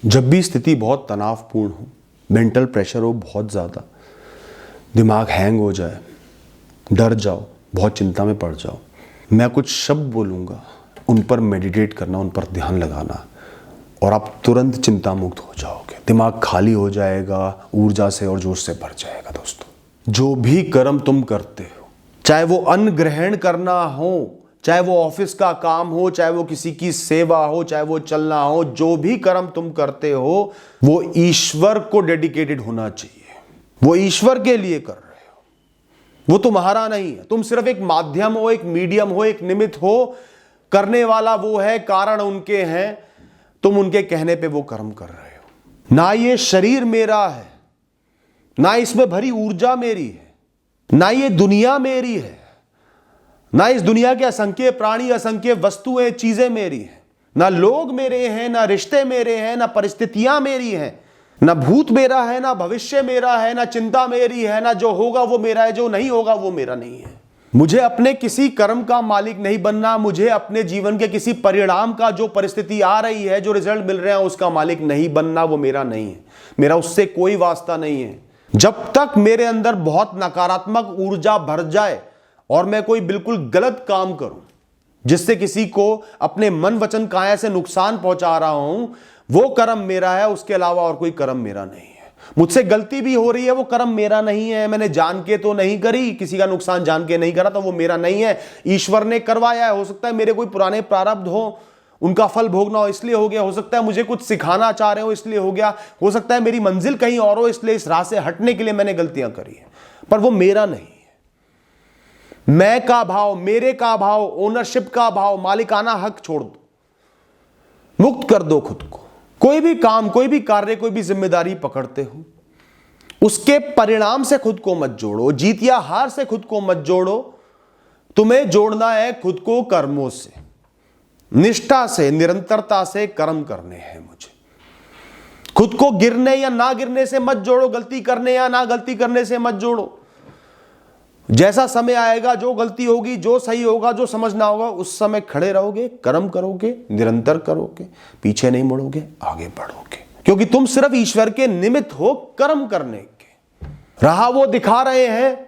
जब भी स्थिति बहुत तनावपूर्ण हो, मेंटल प्रेशर हो बहुत ज़्यादा, दिमाग हैंग हो जाए, डर जाओ, बहुत चिंता में पड़ जाओ, मैं कुछ शब्द बोलूँगा, उन पर मेडिटेट करना, उन पर ध्यान लगाना और आप तुरंत चिंता मुक्त हो जाओगे। दिमाग खाली हो जाएगा, ऊर्जा से और जोश से भर जाएगा। दोस्तों, जो भी कर्म तुम करते हो, चाहे वो अन्न ग्रहण करना हो, चाहे वो ऑफिस का काम हो, चाहे वो किसी की सेवा हो, चाहे वो चलना हो, जो भी कर्म तुम करते हो वो ईश्वर को डेडिकेटेड होना चाहिए। वो ईश्वर के लिए कर रहे हो, वो तुम्हारा नहीं है। तुम सिर्फ एक माध्यम हो, एक मीडियम हो, एक निमित्त हो। करने वाला वो है, कारण उनके हैं, तुम उनके कहने पे वो कर्म कर रहे हो। ना ये शरीर मेरा है, ना इसमें भरी ऊर्जा मेरी है, ना ये दुनिया मेरी है, ना इस दुनिया के असंख्य प्राणी, असंख्य वस्तुएं, चीजें मेरी हैं, ना लोग मेरे हैं, ना रिश्ते मेरे हैं, ना परिस्थितियां मेरी हैं, ना भूत मेरा है, ना भविष्य मेरा है, ना चिंता मेरी है, ना जो होगा वो मेरा है, जो नहीं होगा वो मेरा नहीं है। मुझे अपने किसी कर्म का मालिक नहीं बनना, मुझे अपने जीवन के किसी परिणाम का, जो परिस्थिति आ रही है, जो रिजल्ट मिल रहे हैं, उसका मालिक नहीं बनना, वो मेरा नहीं है। मेरा उससे कोई वास्ता नहीं है। जब तक मेरे अंदर बहुत नकारात्मक ऊर्जा भर जाए और मैं कोई बिल्कुल गलत काम करूं जिससे किसी को अपने मन वचन काया से नुकसान पहुंचा रहा हूं, वो कर्म मेरा है। उसके अलावा और कोई कर्म मेरा नहीं है। मुझसे गलती भी हो रही है, वो कर्म मेरा नहीं है। मैंने जान के तो नहीं करी, किसी का नुकसान जान के नहीं करा, तो वो मेरा नहीं है, ईश्वर ने करवाया है। हो सकता है मेरे कोई पुराने प्रारब्ध हो, उनका फल भोगना हो इसलिए हो गया। हो सकता है मुझे कुछ सिखाना चाह रहे हो इसलिए हो गया। हो सकता है मेरी मंजिल कहीं और हो, इसलिए इस राह से हटने के लिए मैंने गलतियां करी है, पर वो मेरा नहीं है। मैं का भाव, मेरे का भाव, ओनरशिप का भाव, मालिकाना हक छोड़ दो, मुक्त कर दो खुद को। कोई भी काम, कोई भी कार्य, कोई भी जिम्मेदारी पकड़ते हो, उसके परिणाम से खुद को मत जोड़ो, जीत या हार से खुद को मत जोड़ो। तुम्हें जोड़ना है खुद को कर्मों से, निष्ठा से, निरंतरता से कर्म करने हैं मुझे। खुद को गिरने या ना गिरने से मत जोड़ो, गलती करने या ना गलती करने से मत जोड़ो। जैसा समय आएगा, जो गलती होगी, जो सही होगा, जो समझना होगा, उस समय खड़े रहोगे, कर्म करोगे, निरंतर करोगे, पीछे नहीं मुड़ोगे, आगे बढ़ोगे। क्योंकि तुम सिर्फ ईश्वर के निमित्त हो कर्म करने के। राह वो दिखा रहे हैं,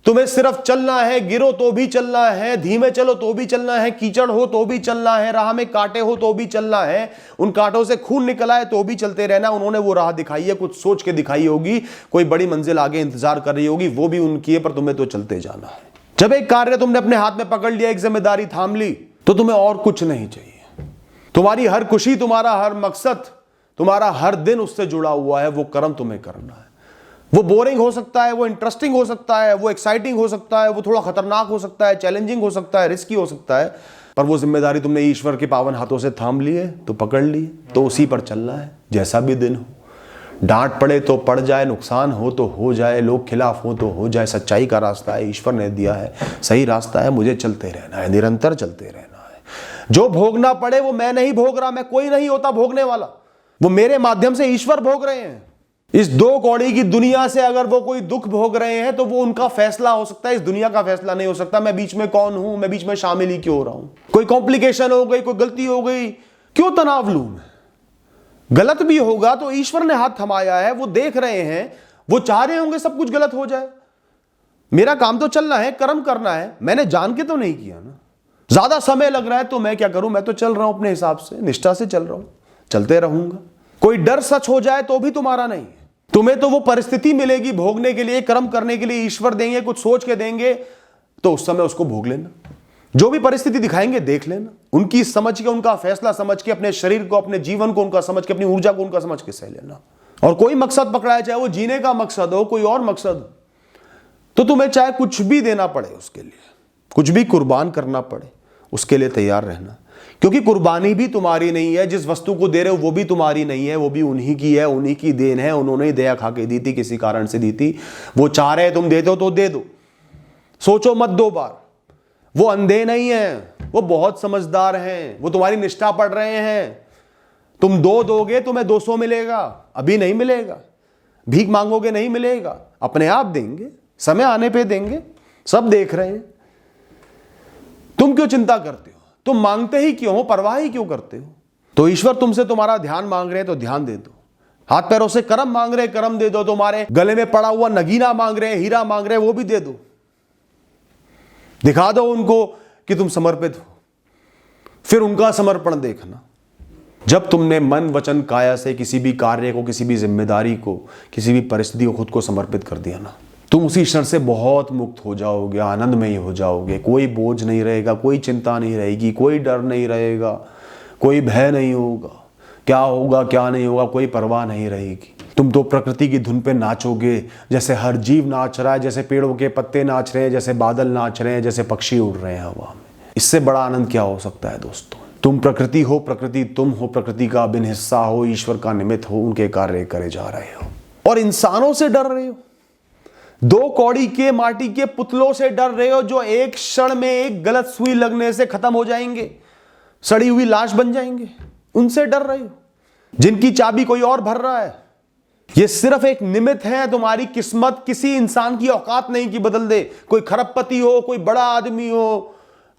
तुम्हें सिर्फ चलना है। गिरो तो भी चलना है, धीमे चलो तो भी चलना है, कीचड़ हो तो भी चलना है, राह में कांटे हो तो भी चलना है, उन कांटों से खून निकला है तो भी चलते रहना। उन्होंने वो राह दिखाई है, कुछ सोच के दिखाई होगी, कोई बड़ी मंजिल आगे इंतजार कर रही होगी, वो भी उनकी है, पर तुम्हें तो चलते जाना है। जब एक कार्य तुमने अपने हाथ में पकड़ लिया, एक जिम्मेदारी थाम ली, तो तुम्हें और कुछ नहीं चाहिए। तुम्हारी हर खुशी, तुम्हारा हर मकसद, तुम्हारा हर दिन उससे जुड़ा हुआ है। वो कर्म तुम्हें करना है। वो बोरिंग हो सकता है, वो इंटरेस्टिंग हो सकता है, वो एक्साइटिंग हो सकता है, वो थोड़ा खतरनाक हो सकता है, चैलेंजिंग हो सकता है, रिस्की हो सकता है, पर वो जिम्मेदारी तुमने ईश्वर के पावन हाथों से थाम ली है, तो पकड़ ली, तो उसी पर चलना है। जैसा भी दिन हो, डांट पड़े तो पड़ जाए, नुकसान हो तो हो जाए, लोग खिलाफ हो तो हो जाए, सच्चाई का रास्ता है, ईश्वर ने दिया है, सही रास्ता है, मुझे चलते रहना है, निरंतर चलते रहना है। जो भोगना पड़े वो मैं नहीं भोग रहा, मैं कोई नहीं होता भोगने वाला, वो मेरे माध्यम से ईश्वर भोग रहे हैं। इस दो कौड़ी की दुनिया से अगर वो कोई दुख भोग रहे हैं तो वो उनका फैसला हो सकता है, इस दुनिया का फैसला नहीं हो सकता। मैं बीच में कौन हूं, मैं बीच में शामिल ही क्यों हो रहा हूं? कोई कॉम्प्लिकेशन हो गई, कोई गलती हो गई, क्यों तनाव लूं मैं? गलत भी होगा तो ईश्वर ने हाथ थमाया है, वो देख रहे हैं, वो चाह रहे होंगे सब कुछ गलत हो जाए। मेरा काम तो चलना है, कर्म करना है, मैंने जान के तो नहीं किया ना। ज्यादा समय लग रहा है तो मैं क्या करूं? मैं तो चल रहा हूं अपने हिसाब से, निष्ठा से चल रहा हूं, चलते रहूंगा। कोई डर सच हो जाए तो भी तुम्हारा नहीं है। तुम्हें तो वो परिस्थिति मिलेगी भोगने के लिए, कर्म करने के लिए, ईश्वर देंगे, कुछ सोच के देंगे, तो उस समय उसको भोग लेना। जो भी परिस्थिति दिखाएंगे देख लेना, उनकी समझ के, उनका फैसला समझ के, अपने शरीर को, अपने जीवन को उनका समझ के, अपनी ऊर्जा को उनका समझ के सह लेना। और कोई मकसद पकड़ा है, चाहे वो जीने का मकसद हो, कोई और मकसद हो, तो तुम्हें चाहे कुछ भी देना पड़े, उसके लिए कुछ भी कुर्बान करना पड़े, उसके लिए तैयार रहना। क्योंकि कुर्बानी भी तुम्हारी नहीं है, जिस वस्तु को दे रहे हो वो भी तुम्हारी नहीं है, वो भी उन्हीं की है, उन्हीं की देन है। उन्होंने ही दया खा के दी थी, किसी कारण से दी थी। वो चाह रहे तुम दे दो तो दे दो, सोचो मत 2 बार। वो अंधे नहीं है, वो बहुत समझदार हैं, वो तुम्हारी निष्ठा पढ़ रहे हैं। तुम 2 दोगे तुम्हें 200 मिलेगा, अभी नहीं मिलेगा। भीख मांगोगे नहीं मिलेगा, अपने आप देंगे, समय आने पे देंगे, सब देख रहे हैं। तुम क्यों चिंता करते हो? तुम मांगते ही क्यों हो? परवाह ही क्यों करते हो? तो ईश्वर तुमसे तुम्हारा ध्यान मांग रहे हैं तो ध्यान दे दो, हाथ पैरों से कर्म मांग रहे हैं कर्म दे दो, तुम्हारे गले में पड़ा हुआ नगीना मांग रहे हैं, हीरा मांग रहे हैं, वो भी दे दो। दिखा दो उनको कि तुम समर्पित हो, फिर उनका समर्पण देखना। जब तुमने मन वचन काया से किसी भी कार्य को, किसी भी जिम्मेदारी को, किसी भी परिस्थिति को खुद को समर्पित कर दिया ना, तुम उसी क्षण से बहुत मुक्त हो जाओगे, आनंदमयी हो जाओगे। कोई बोझ नहीं रहेगा, कोई चिंता नहीं रहेगी, कोई डर नहीं रहेगा, कोई भय नहीं होगा, क्या होगा क्या नहीं होगा कोई परवाह नहीं रहेगी। तुम तो प्रकृति की धुन पे नाचोगे, जैसे हर जीव नाच रहा है, जैसे पेड़ों के पत्ते नाच रहे हैं, जैसे बादल नाच रहे हैं, जैसे पक्षी उड़ रहे हैं हवा में। इससे बड़ा आनंद क्या हो सकता है दोस्तों। तुम प्रकृति हो, प्रकृति तुम हो, प्रकृति का अभिन्न हिस्सा हो, ईश्वर का निमित्त हो, उनके कार्य करे जा रहे हो और इंसानों से डर रहे हो। 2 कौड़ी के माटी के पुतलों से डर रहे हो जो एक क्षण में एक गलत सुई लगने से खत्म हो जाएंगे, सड़ी हुई लाश बन जाएंगे। उनसे डर रहे हो जिनकी चाबी कोई और भर रहा है। ये सिर्फ एक निमित्त है, तुम्हारी किस्मत किसी इंसान की औकात नहीं कि बदल दे। कोई खरबपति हो, कोई बड़ा आदमी हो,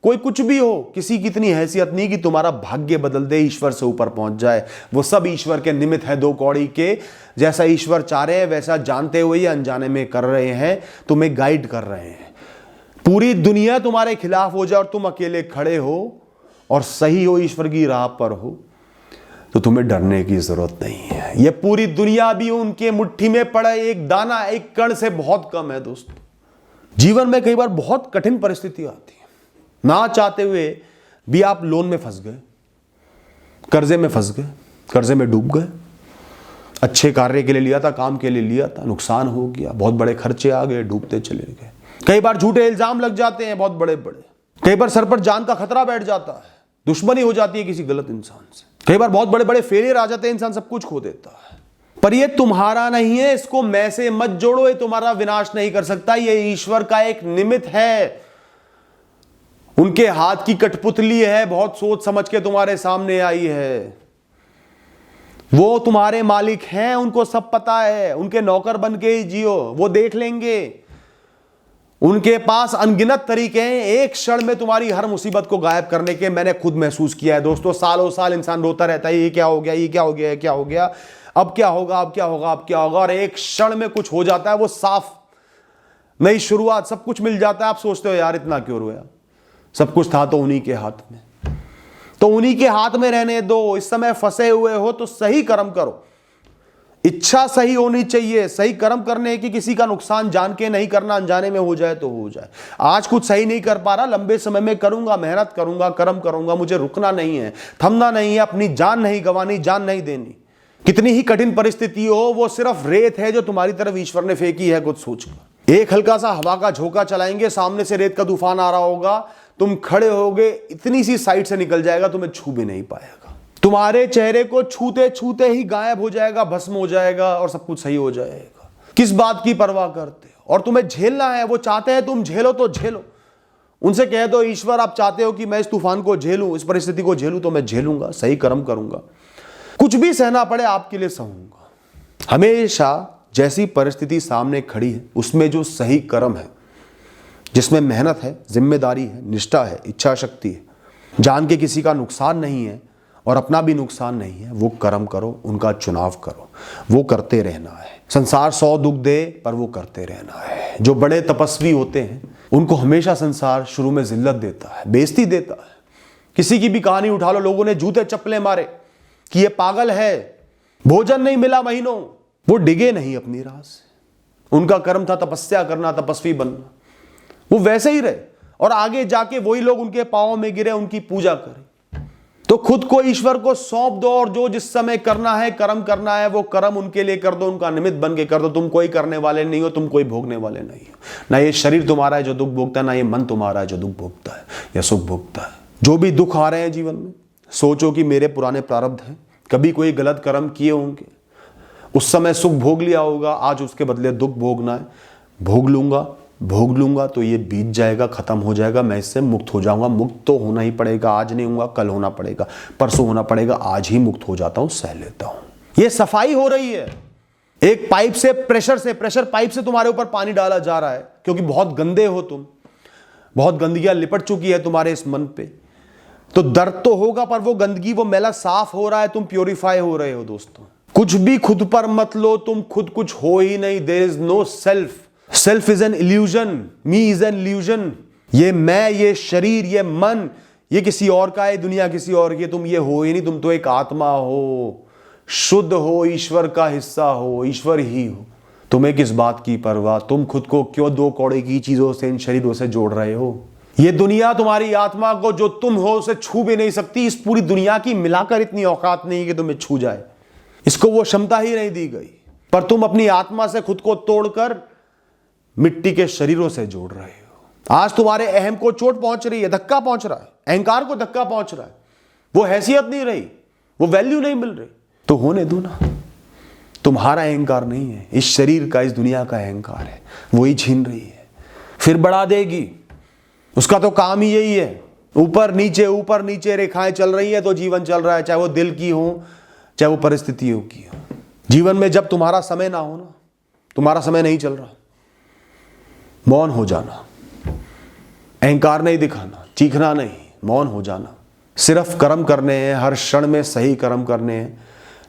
कोई कुछ भी हो, किसी की इतनी हैसियत नहीं कि तुम्हारा भाग्य बदल दे, ईश्वर से ऊपर पहुंच जाए। वो सब ईश्वर के निमित्त है 2 कौड़ी के। जैसा ईश्वर चाह रहे हैं वैसा जानते हुए या अनजाने में कर रहे हैं, तुम्हें गाइड कर रहे हैं। पूरी दुनिया तुम्हारे खिलाफ हो जाए और तुम अकेले खड़े हो और सही हो, ईश्वर की राह पर हो, तो तुम्हें डरने की जरूरत नहीं है। ये पूरी दुनिया भी उनके मुट्ठी में पड़ा एक दाना, एक कण से बहुत कम है दोस्तों। जीवन में कई बार बहुत कठिन परिस्थिति आती है, ना चाहते हुए भी आप लोन में फंस गए, कर्जे में फंस गए, कर्जे में डूब गए। अच्छे कार्य के लिए लिया था, काम के लिए लिया था, नुकसान हो गया, बहुत बड़े खर्चे आ गए, डूबते चले गए। कई बार झूठे इल्जाम लग जाते हैं बहुत बड़े बड़े, कई बार सर पर जान का खतरा बैठ जाता है, दुश्मनी हो जाती है किसी गलत इंसान से, कई बार बहुत बड़े बड़े फेलियर आ जाते हैं, इंसान सब कुछ खो देता है। पर ये तुम्हारा नहीं है, इसको मैं से मत जोड़ो, ये तुम्हारा विनाश नहीं कर सकता। ये ईश्वर का एक निमित्त है, उनके हाथ की कठपुतली है, बहुत सोच समझ के तुम्हारे सामने आई है। वो तुम्हारे मालिक हैं, उनको सब पता है, उनके नौकर बन के ही जियो, वो देख लेंगे। उनके पास अनगिनत तरीके हैं एक क्षण में तुम्हारी हर मुसीबत को गायब करने के। मैंने खुद महसूस किया है दोस्तों, सालों साल इंसान रोता रहता है, ये क्या हो गया, ये क्या हो गया, ये क्या हो गया, अब क्या होगा, अब क्या होगा, अब क्या होगा, और एक क्षण में कुछ हो जाता है, वो साफ नई शुरुआत, सब कुछ मिल जाता है। आप सोचते हो यार इतना क्यों रोया, सब कुछ था तो उन्हीं के हाथ में, तो उन्हीं के हाथ में रहने दो। इस समय फंसे हुए हो तो सही कर्म करो, इच्छा सही होनी चाहिए, सही कर्म करने की, किसी का नुकसान जान के नहीं करना, अनजाने में हो जाए तो हो जाए। आज कुछ सही नहीं कर पा रहा, लंबे समय में करूंगा, मेहनत करूंगा, कर्म करूंगा, मुझे रुकना नहीं है, थमना नहीं है, अपनी जान नहीं गंवानी, जान नहीं देनी। कितनी ही कठिन परिस्थिति हो, वो सिर्फ रेत है जो तुम्हारी तरफ ईश्वर ने फेंकी है कुछ सोचकर। एक हल्का सा हवा का झोंका चलाएंगे, सामने से रेत का तूफान आ रहा होगा, तुम खड़े होगे, इतनी सी साइड से निकल जाएगा, तुम्हें छू भी नहीं पाएगा, तुम्हारे चेहरे को छूते छूते ही गायब हो जाएगा, भस्म हो जाएगा और सब कुछ सही हो जाएगा। किस बात की परवाह करते हो? और तुम्हें झेलना है, वो चाहते हैं तुम झेलो तो झेलो। उनसे कह दो ईश्वर आप चाहते हो कि मैं इस तूफान को झेलूं, इस परिस्थिति को झेलूं, तो मैं झेलूंगा, सही कर्म करूंगा, कुछ भी सहना पड़े आपके लिए सहूंगा। हमेशा जैसी परिस्थिति सामने खड़ी है उसमें जो सही कर्म है, जिसमें मेहनत है, जिम्मेदारी है, निष्ठा है, इच्छा शक्ति है, जान के किसी का नुकसान नहीं है और अपना भी नुकसान नहीं है, वो कर्म करो, उनका चुनाव करो, वो करते रहना है। संसार 100 दुख दे पर वो करते रहना है। जो बड़े तपस्वी होते हैं उनको हमेशा संसार शुरू में जिल्लत देता है, बेइज्जती देता है। किसी की भी कहानी उठा लो, लोगों ने जूते चप्पलें मारे कि ये पागल है, भोजन नहीं मिला महीनों, वो डिगे नहीं अपनी राह से। उनका कर्म था तपस्या करना, तपस्वी बनना, वो वैसे ही रहे और आगे जाके वही लोग उनके पांवों में गिरे, उनकी पूजा करें। तो खुद को ईश्वर को सौंप दो और जो जिस समय करना है, कर्म करना है, वो कर्म उनके लिए कर दो, उनका निमित्त बन के कर दो। तुम कोई करने वाले नहीं हो, तुम कोई भोगने वाले नहीं हो। ना ये शरीर तुम्हारा है जो दुख भोगता है, ना ये मन तुम्हारा है जो दुख भोगता है या सुख भोगता है। जो भी दुख आ रहे हैं जीवन में, सोचो कि मेरे पुराने प्रारब्ध हैं, कभी कोई गलत कर्म किए होंगे, उस समय सुख भोग लिया होगा, आज उसके बदले दुख भोगना है, भोग लूंगा तो ये बीत जाएगा, खत्म हो जाएगा, मैं इससे मुक्त हो जाऊंगा। मुक्त तो होना ही पड़ेगा, आज नहीं होगा कल होना पड़ेगा, परसों होना पड़ेगा, आज ही मुक्त हो जाता हूं, सह लेता हूं। ये सफाई हो रही है। एक पाइप से प्रेशर पाइप से तुम्हारे ऊपर पानी डाला जा रहा है क्योंकि बहुत गंदे हो तुम, बहुत गंदगियां लिपट चुकी है तुम्हारे इस मन पे। तो दर्द तो होगा, पर वो गंदगी, वो मैला साफ हो रहा है, तुम प्योरीफाई हो रहे हो दोस्तों। कुछ भी खुद पर मत लो, तुम खुद कुछ हो ही नहीं। There is no self, self is an illusion, me is an illusion. ये मैं, ये शरीर, ये मन, ये किसी और का है, दुनिया किसी और की, तुम ये हो ही नहीं। तुम तो एक आत्मा हो, शुद्ध हो, ईश्वर का हिस्सा हो, ईश्वर ही हो। तुम्हें किस बात की परवाह? तुम खुद को क्यों दो कौड़े की चीजों से, इन शरीरों से जोड़ रहे हो? ये दुनिया तुम्हारी आत्मा को, जो तुम हो, उसे छू भी नहीं सकती। इस पूरी दुनिया की मिलाकर इतनी औकात नहीं कि तुम्हें छू जाए, इसको वो क्षमता ही नहीं दी गई। पर तुम अपनी आत्मा से खुद को तोड़कर मिट्टी के शरीरों से जोड़ रहे हो। आज तुम्हारे अहम को चोट पहुंच रही है, धक्का पहुंच रहा है, अहंकार को धक्का पहुंच रहा है। वो हैसियत नहीं रही, वो वैल्यू नहीं मिल रही, तो होने दो ना। तुम्हारा अहंकार नहीं है, इस शरीर का, इस दुनिया का अहंकार है, वही छीन रही है, फिर बढ़ा देगी। उसका तो काम ही यही है। ऊपर नीचे रेखाएं चल रही है तो जीवन चल रहा है, चाहे वो दिल की हो, चाहे वो परिस्थितियों की हो। जीवन में जब तुम्हारा समय ना हो ना, तुम्हारा समय नहीं चल रहा, मौन हो जाना, अहंकार नहीं दिखाना, चीखना नहीं, मौन हो जाना। सिर्फ कर्म करने हैं, हर क्षण में सही कर्म करने हैं,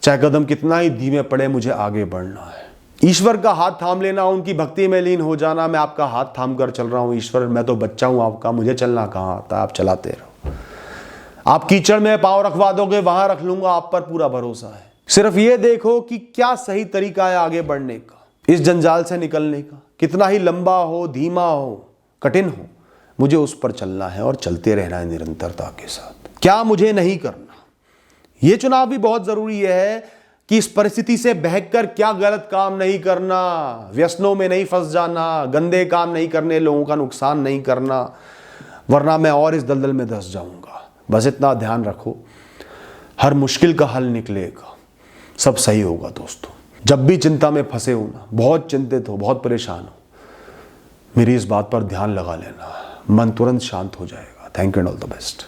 चाहे कदम कितना ही धीमे पड़े, मुझे आगे बढ़ना है। ईश्वर का हाथ थाम लेना, उनकी भक्ति में लीन हो जाना। मैं आपका हाथ थाम कर चल रहा हूं ईश्वर, मैं तो बच्चा हूं आपका, मुझे चलना कहां आता है, आप चलाते रहो। आप कीचड़ में पांव रखवा दोगे, वहां रख लूंगा, आप पर पूरा भरोसा है। सिर्फ ये देखो कि क्या सही तरीका है आगे बढ़ने का, इस जंजाल से निकलने का। कितना ही लंबा हो, धीमा हो, कठिन हो, मुझे उस पर चलना है और चलते रहना है निरंतरता के साथ। क्या मुझे नहीं करना, यह चुनाव भी बहुत जरूरी है कि इस परिस्थिति से बहकर क्या गलत काम नहीं करना, व्यसनों में नहीं फंस जाना, गंदे काम नहीं करने, लोगों का नुकसान नहीं करना, वरना मैं और इस दलदल में धंस जाऊंगा। बस इतना ध्यान रखो, हर मुश्किल का हल निकलेगा, सब सही होगा दोस्तों। जब भी चिंता में फंसे हो ना, बहुत चिंतित हो, बहुत परेशान हो, मेरी इस बात पर ध्यान लगा लेना, मन तुरंत शांत हो जाएगा। Thank you and all the best.